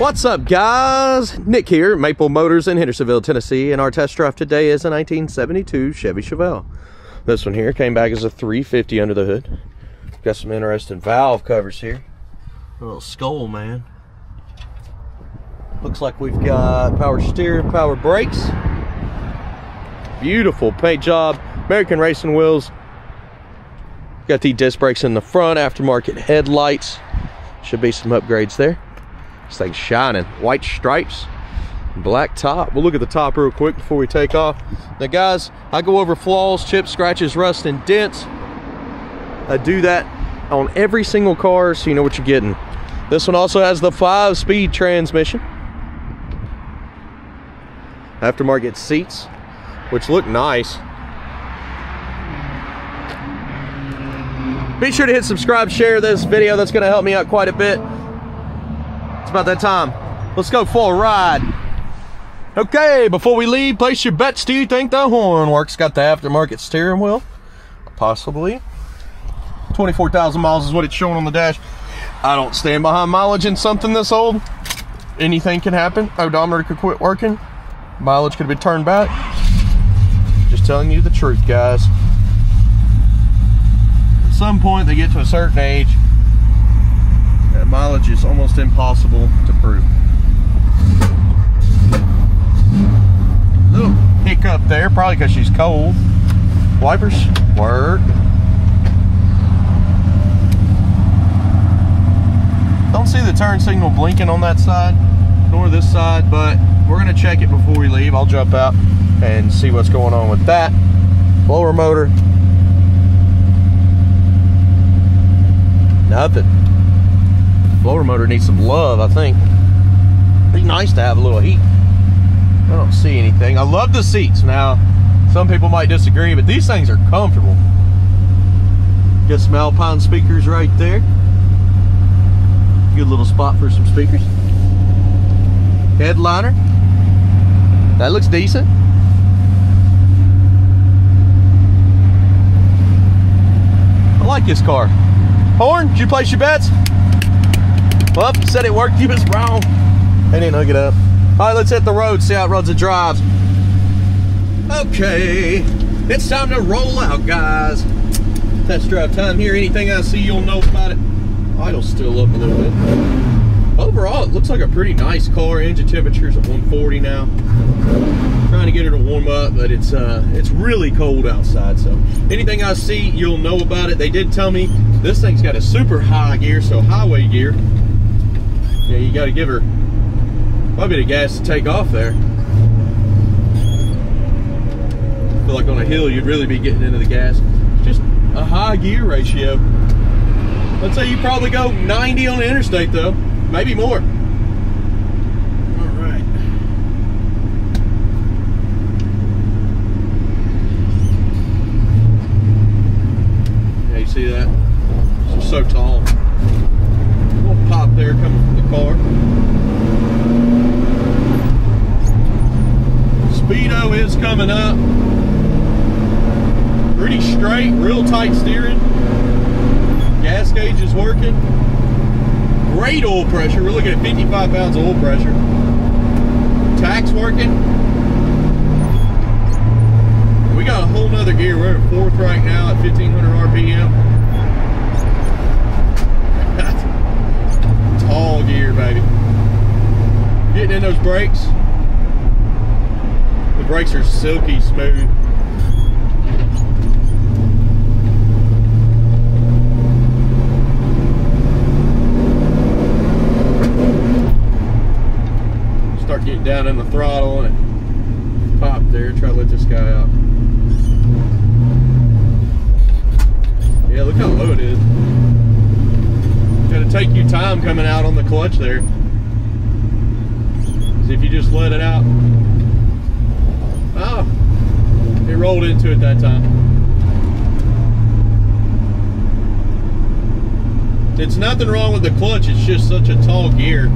What's up, guys? Nick here, Maple Motors in Hendersonville, Tennessee, and our test drive today is a 1972 Chevy Chevelle. This one here came back as a 350 under the hood. Got some interesting valve covers here. A little skull, man. Looks like we've got power steering, power brakes. Beautiful paint job, American Racing wheels. Got the disc brakes in the front, aftermarket headlights. Should be some upgrades there. This thing's shining. White stripes, black top. We'll look at the top real quick before we take off. Now guys, I go over flaws, chips, scratches, rust, and dents. I do that on every single car so you know what you're getting. This one also has the 5-speed transmission. Aftermarket seats, which look nice. Be sure to hit subscribe, share this video. That's going to help me out quite a bit. It's about that time. Let's go for a ride. Okay, before we leave, place your bets. Do you think the horn works? Got the aftermarket steering wheel. Possibly. 24,000 miles is what it's showing on the dash. I don't stand behind mileage in something this old. Anything can happen. Odometer could quit working. Mileage could be turned back. Just telling you the truth, guys. At some point, they get to a certain age, that mileage is almost impossible to prove. Little hiccup there, probably because she's cold. Wipers work. Don't see the turn signal blinking on that side, nor this side, but we're gonna check it before we leave. I'll jump out and see what's going on with that. Blower motor. Nothing. Blower motor needs some love, I think. Be nice to have a little heat. I don't see anything. I love the seats. Now, some people might disagree, but these things are comfortable. Got some Alpine speakers right there. Good little spot for some speakers. Headliner. That looks decent. I like this car. Horn, did you place your bets? Well, you said it worked, you was wrong. They didn't hook it up. All right, let's hit the road, see how it runs and drives. Okay, it's time to roll out, guys. Test drive time here. Anything I see, you'll know about it. Idle's still up a little bit. Overall, it looks like a pretty nice car. Engine temperature's at 140 now. Trying to get her to warm up, but it's really cold outside, so anything I see, you'll know about it. They did tell me this thing's got a super high gear, so highway gear. Yeah, you got to give her quite a bit of gas to take off there. I feel like on a hill, you'd really be getting into the gas. It's just a high gear ratio. Let's say you probably go 90 on the interstate, though, maybe more. See that? It's so tall. A little pop there coming from the car. Speedo is coming up. Pretty straight, real tight steering. Gas gauge is working. Great oil pressure. We're looking at 55 pounds of oil pressure. Tach's working. We got a whole nother gear. We're at 4th right now at 1500 RPM. Tall gear, baby. Getting in those brakes. The brakes are silky smooth. Start getting down in the throttle and pop there. Try to let this guy out. Yeah, look how low it is. Got to take your time coming out on the clutch there. See if you just let it out. Oh, it rolled into it that time. It's nothing wrong with the clutch, it's just such a tall gear.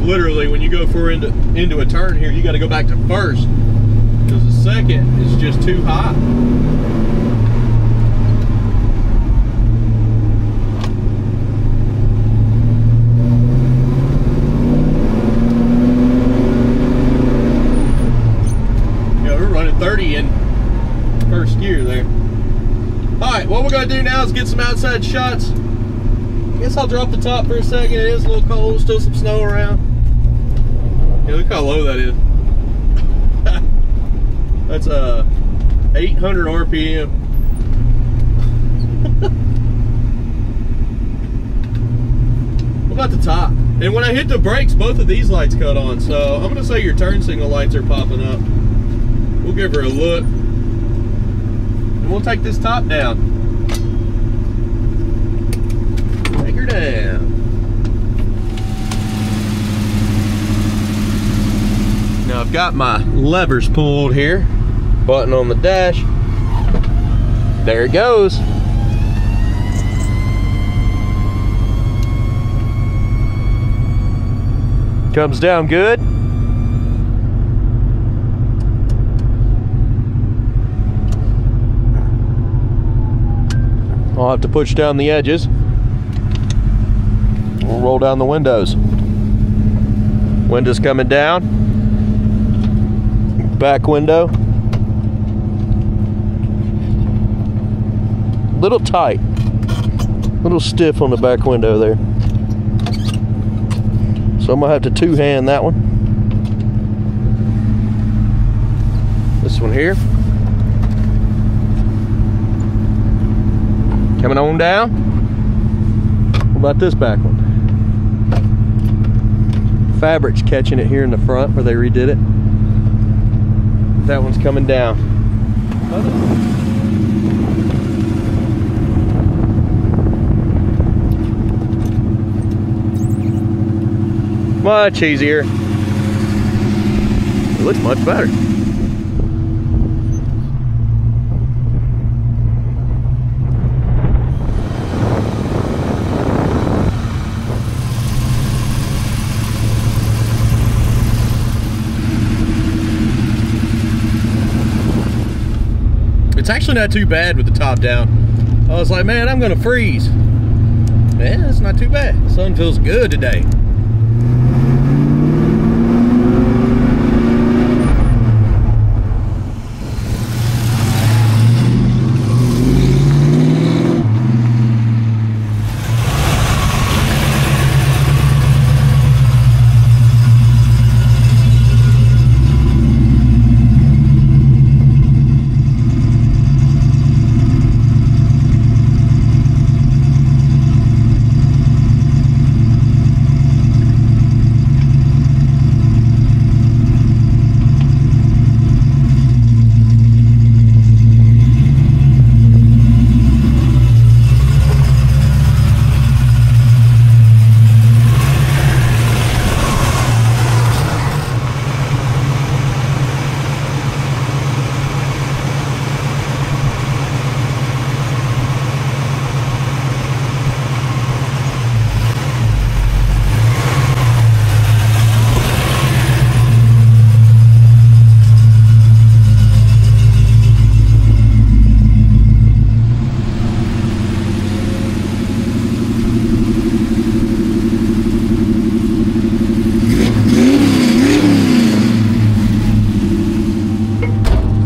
literally when you go into a turn here, you got to go back to first because the second is just too high. Yeah, we're running 30 in first gear there. All right, what we're gonna do now is get some outside shots. I guess I'll drop the top for a second. It is a little cold, still some snow around. Yeah, look how low that is. That's 800 RPM. What about the top? And when I hit the brakes, both of these lights cut on. So I'm gonna say your turn signal lights are popping up. We'll give her a look. And we'll take this top down. Take her down. Now I've got my levers pulled here. Button on the dash. There it goes. Comes down good. I'll have to push down the edges. We'll roll down the windows. Windows coming down. Back window. Little tight. Little stiff on the back window there. So I'm gonna have to two-hand that one. This one here. Coming on down. What about this back one? Fabric's catching it here in the front where they redid it. That one's coming down. Much easier. It looks much better. It's actually not too bad with the top down. I was like, man, I'm gonna freeze. Man, it's not too bad. The sun feels good today.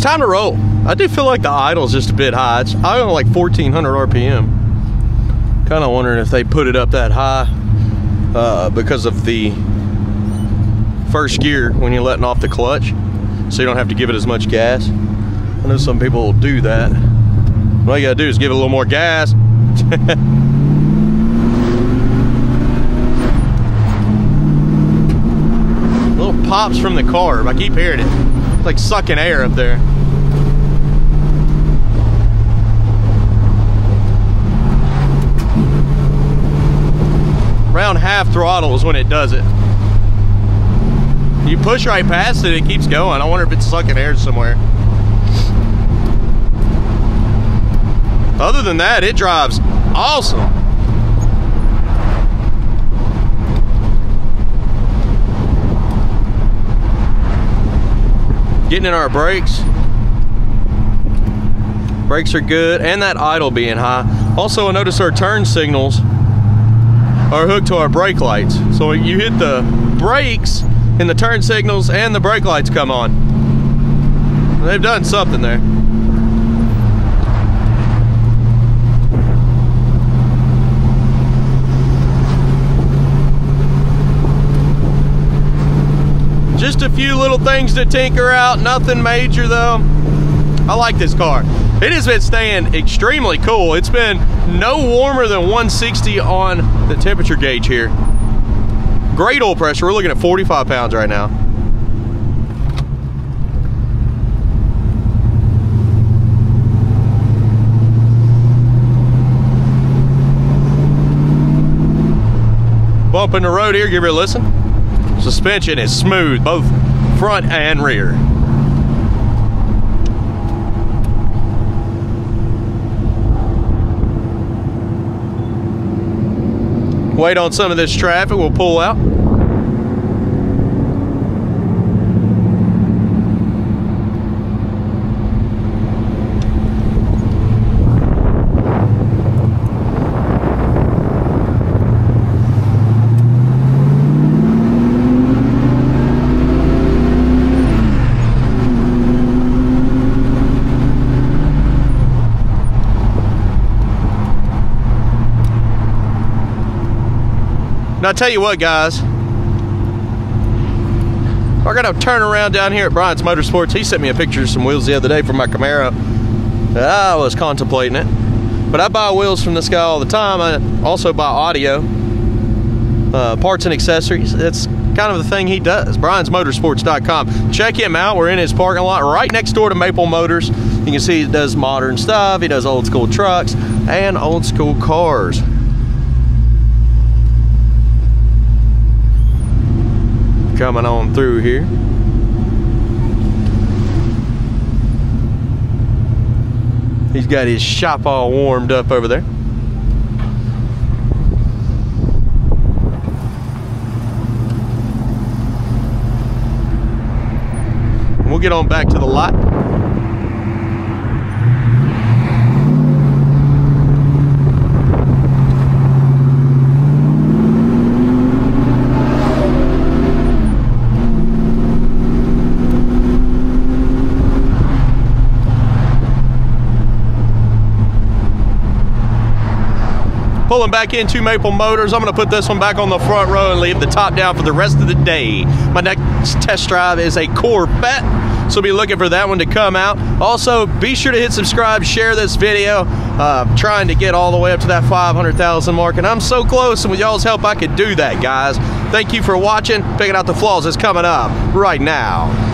Time to roll. I do feel like the idle is just a bit high. It's I don't like 1400 RPM. Kind of wondering if they put it up that high because of the first gear when you're letting off the clutch, so you don't have to give it as much gas. I know some people will do that. All you gotta do is give it a little more gas. Little pops from the carb. I keep hearing it. It's like sucking air up there. Around half throttle is when it does it. You push right past it, it keeps going. I wonder if it's sucking air somewhere. Other than that, it drives awesome. Getting in our brakes. Brakes are good, and that idle being high. Also, I notice our turn signals are hooked to our brake lights. So you hit the brakes and the turn signals and the brake lights come on. They've done something there. Just a few little things to tinker out, nothing major though. I like this car. It has been staying extremely cool. It's been no warmer than 160 on the temperature gauge here. Great oil pressure. We're looking at 45 pounds right now. Bump in the road here, give her a listen. Suspension is smooth, both front and rear. Wait on some of this traffic, we'll pull out. Now I tell you what, guys, we're gonna turn around down here at Bryant's Motorsports. He sent me a picture of some wheels the other day from my Camaro. I was contemplating it, but I buy wheels from this guy all the time. I also buy audio, parts and accessories. That's kind of the thing he does. Bryant'sMotorsports.com. Check him out. We're in his parking lot right next door to Maple Motors. You can see he does modern stuff. He does old school trucks and old school cars. Coming on through here. He's got his shop all warmed up over there. We'll get on back to the lot. Pulling back into Maple Motors. I'm going to put this one back on the front row and leave the top down for the rest of the day. My next test drive is a Corvette, so be looking for that one to come out. Also, be sure to hit subscribe, share this video. Trying to get all the way up to that 500,000 mark, and I'm so close, and with y'all's help, I could do that, guys. Thank you for watching. Picking Out the Flaws is coming up right now.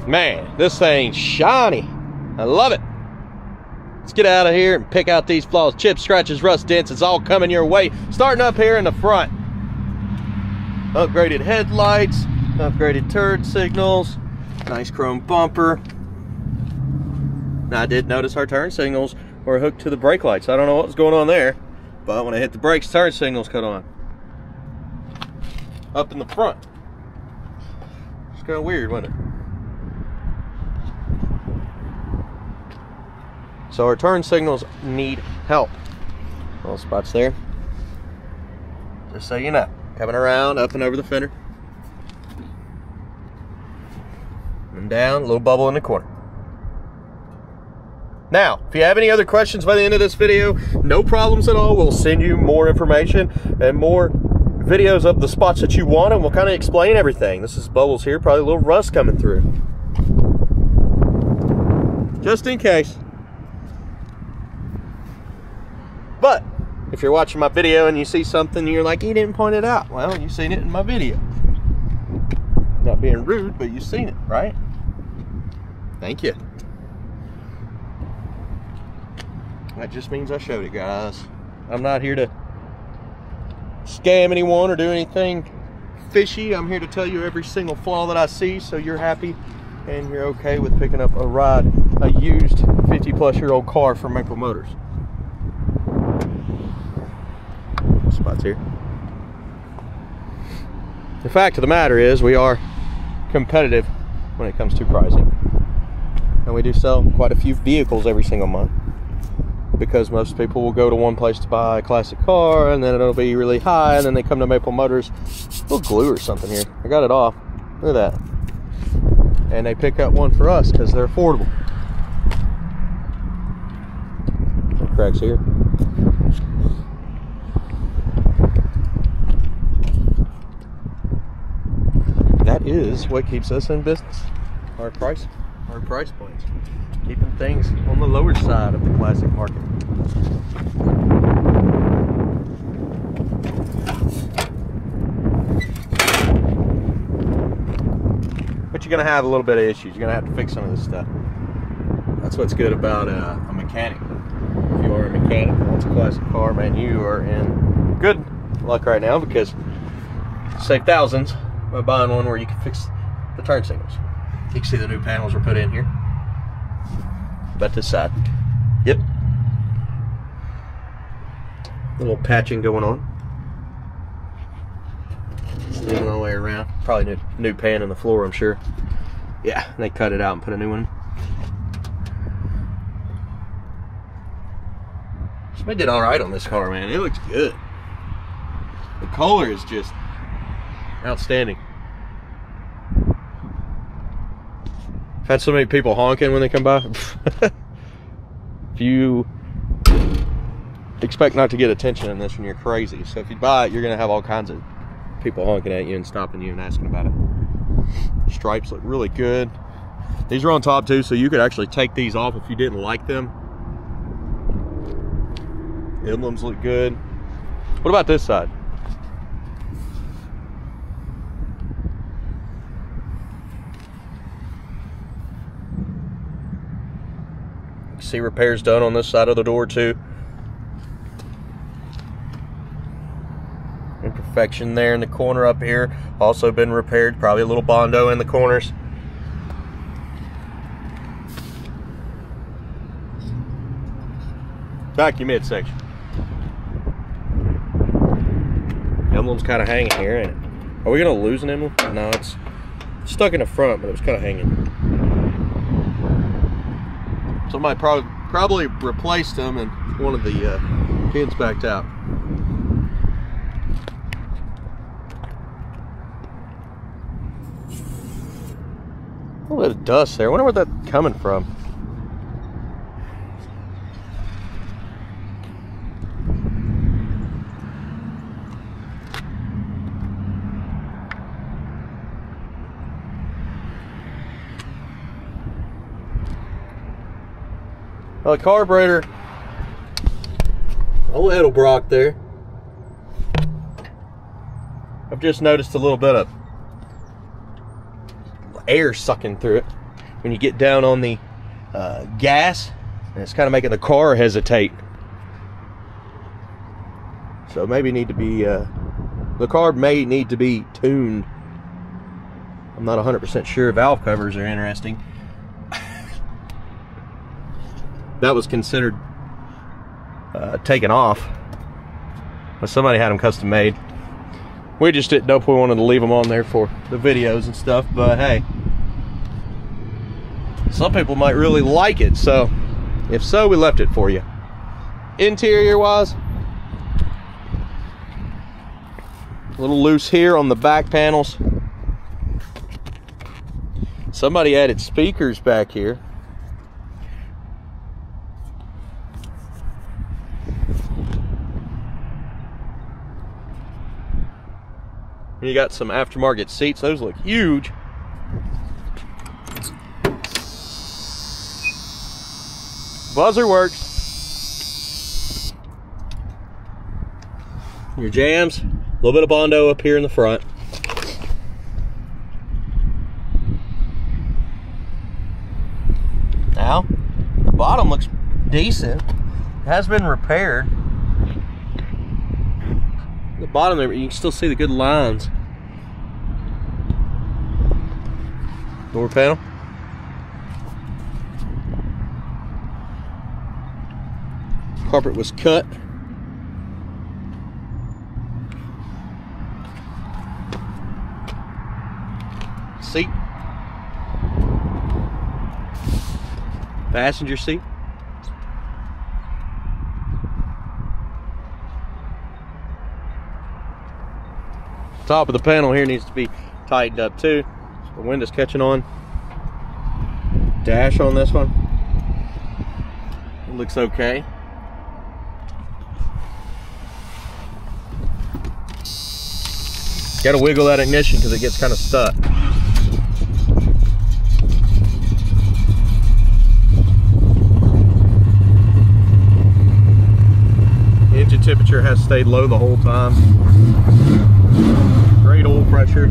Man, this thing's shiny. I love it. Let's get out of here and pick out these flaws. Chips, scratches, rust, dents. It's all coming your way. Starting up here in the front. Upgraded headlights, upgraded turn signals, nice chrome bumper. Now I did notice our turn signals were hooked to the brake lights. I don't know what was going on there, but when I hit the brakes, turn signals cut on. Up in the front. It's kind of weird, wasn't it? So our turn signals need help. Little spots there. Just so you know. Coming around, up and over the fender. And down, a little bubble in the corner. Now, if you have any other questions by the end of this video, no problems at all. We'll send you more information and more videos of the spots that you want, and we'll kind of explain everything. This is Bubbles here, probably a little rust coming through. Just in case. But if you're watching my video and you see something and you're like, you didn't point it out, well, you've seen it in my video. Not being rude, but you've seen it, right? Thank you. That just means I showed it, guys. I'm not here to scam anyone or do anything fishy. I'm here to tell you every single flaw that I see so you're happy and you're okay with picking up a used 50-plus-year-old car from Maple Motors. Spots here. The fact of the matter is we are competitive when it comes to pricing. And we do sell quite a few vehicles every single month, because most people will go to one place to buy a classic car and then it'll be really high, and then they come to Maple Motors, a little glue or something here. I got it off. Look at that. And they pick up one for us because they're affordable. No cracks here. That is what keeps us in business. Our price points. Keeping things on the lower side of the classic market. But you're gonna have a little bit of issues. You're gonna have to fix some of this stuff. That's what's good about a mechanic. If you are a mechanic who wants a classic car, man, you are in good luck right now, because you save thousands by buying one where you can fix the turn signals. You can see the new panels were put in here. About this side. Yep. A little patching going on. Steaming all the way around. Probably new pan in the floor, I'm sure. Yeah, they cut it out and put a new one. Somebody did alright on this car, man. It looks good. The color is just outstanding. I've had so many people honking when they come by. If you expect not to get attention in this one, you're crazy. So if you buy it, you're going to have all kinds of people honking at you and stopping you and asking about it. Stripes look really good. These are on top too, so you could actually take these off if you didn't like them. Emblems look good. What about this side? See repairs done on this side of the door too. Imperfection there in the corner up here, also been repaired. Probably a little Bondo in the corners. Vacuum midsection. Emblem's kind of hanging here, ain't it? Are we gonna lose an emblem? No, it's stuck in the front, but it was kind of hanging. Somebody probably replaced them and one of the pins backed out. A little bit of dust there. I wonder where that's coming from. Well, the carburetor, old Edelbrock there. I've just noticed a little bit of air sucking through it when you get down on the gas, and it's kind of making the car hesitate. So maybe need to be the car may need to be tuned. I'm not 100% sure. Valve covers are interesting. That was considered taken off, but somebody had them custom made. We just didn't know if we wanted to leave them on there for the videos and stuff, but hey, some people might really like it, so if so, we left it for you. Interior wise, a little loose here on the back panels. Somebody added speakers back here. You got some aftermarket seats. Those look huge. Buzzer works. Your jams. A little bit of Bondo up here in the front. Now, the bottom looks decent. It has been repaired. The bottom there, you can still see the good lines Door panel. Carpet was cut. Seat. Passenger seat. Top of the panel here needs to be tightened up too. The wind is catching on. Dash on this one. It looks okay. Got to wiggle that ignition because it gets kind of stuck. Engine temperature has stayed low the whole time. Great oil pressure.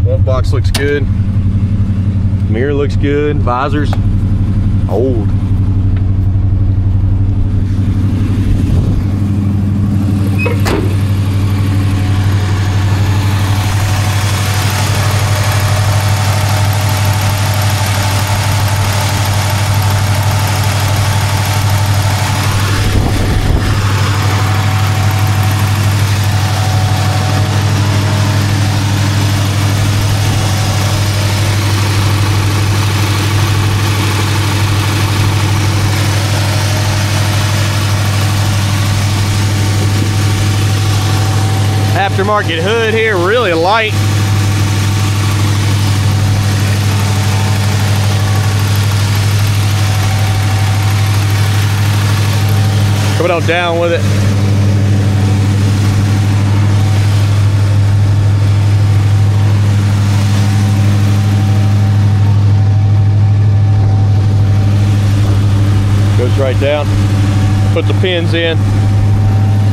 Glove box looks good. Mirror looks good. Visors old. Aftermarket hood here, really light. Coming on down with it. Goes right down. Put the pins in.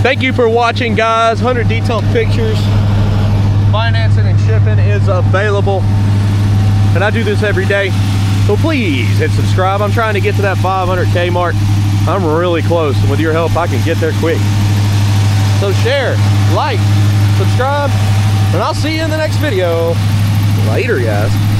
Thank you for watching, guys. 100 detailed pictures. Financing and shipping is available. And I do this every day. So please hit subscribe. I'm trying to get to that 500K mark. I'm really close. And with your help, I can get there quick. So share, like, subscribe, and I'll see you in the next video. Later, guys.